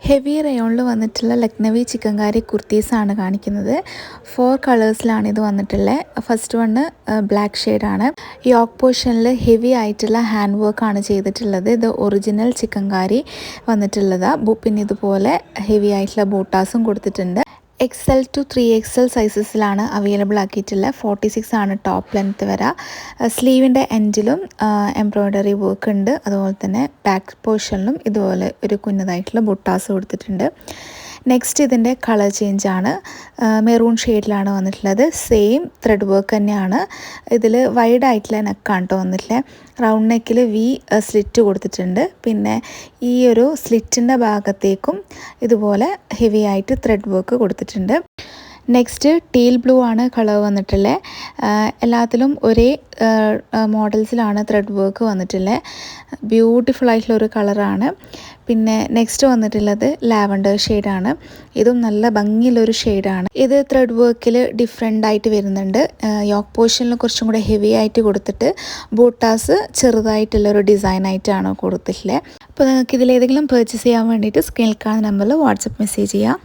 Heavy റയോണിൽ വന്നിട്ടുള്ള ലക്നവി ചിക്കൻകാരി കുർത്തീസാണ് കാണിക്കുന്നത്. 4 കളേഴ്സിലാണ് ഇത് വന്നിട്ടുള്ളത്. ഫസ്റ്റ് വണ്ണ് ബ്ലാക്ക് ഷെയ്ഡാണ്. യോക്ക് പോർഷനിൽ ഹെവി ആയിട്ടുള്ള ഹാൻഡ് വർക്കാണ് ചെയ്തിട്ടുള്ളത്. ഇത് ഒറിജിനൽ ചിക്കൻകാരി വന്നിട്ടുള്ളതാണ്. പിന്നെ ഇതുപോലെ ഹെവി ആയിട്ടുള്ള ബൂട്ടാസും കൊടുത്തിട്ടുണ്ട്. XL to 3XL സൈസസിലാണ് അവൈലബിൾ ആക്കിയിട്ടുള്ളത്. 46 ആണ് ടോപ്പ് ലെങ്ത്ത് വരിക. സ്ലീവിൻ്റെ എൻഡിലും എംബ്രോയ്ഡറി വർക്ക് ഉണ്ട്. അതുപോലെ തന്നെ ബാക്ക് പോർഷനിലും ഇതുപോലെ ഒരു കുഞ്ഞതായിട്ടുള്ള ബുട്ടാസ് കൊടുത്തിട്ടുണ്ട്. നെക്സ്റ്റ് ഇതിൻ്റെ കളർ ചേഞ്ചാണ്. മെറൂൺ ഷെയ്ഡിലാണ് വന്നിട്ടുള്ളത്. സെയിം ത്രെഡ് വർക്ക് തന്നെയാണ്. ഇതിൽ വൈഡ് ആയിട്ടുള്ള നെക്കാണ് കേട്ടോ വന്നിട്ടുള്ളത്. റൗണ്ട് നെക്കിൽ വി സ്ലിറ്റ് കൊടുത്തിട്ടുണ്ട്. പിന്നെ ഈ ഒരു സ്ലിറ്റിൻ്റെ ഭാഗത്തേക്കും ഇതുപോലെ ഹെവി ആയിട്ട് ത്രെഡ് വർക്ക് കൊടുത്തിട്ടുണ്ട്. നെക്സ്റ്റ് ടീൽ ബ്ലൂ ആണ് കളർ വന്നിട്ടുള്ളത്. എല്ലാത്തിലും ഒരേ മോഡൽസിലാണ് ത്രെഡ് വർക്ക് വന്നിട്ടുള്ളത്. ബ്യൂട്ടിഫുൾ ആയിട്ടുള്ള ഒരു കളറാണ്. പിന്നെ നെക്സ്റ്റ് വന്നിട്ടുള്ളത് ലാവൻഡർ ഷെയ്ഡാണ്. ഇതും നല്ല ഭംഗിയുള്ളൊരു ഷെയ്ഡാണ്. ഇത് ത്രെഡ് വർക്കിൽ ഡിഫറെൻ്റ് ആയിട്ട് വരുന്നുണ്ട്. യോക്ക് പോർഷനിൽ കുറച്ചും കൂടെ ഹെവി ആയിട്ട് കൊടുത്തിട്ട് ബൂട്ടാസ് ചെറുതായിട്ടുള്ളൊരു ഡിസൈനായിട്ടാണ് കൊടുത്തിട്ടുള്ളത്. അപ്പോൾ നിങ്ങൾക്ക് ഇതിലേതെങ്കിലും പർച്ചേസ് ചെയ്യാൻ വേണ്ടിയിട്ട് സ്ക്രീനിൽ കാണുന്ന നമ്പറിൽ വാട്സപ്പ് മെസ്സേജ് ചെയ്യാം.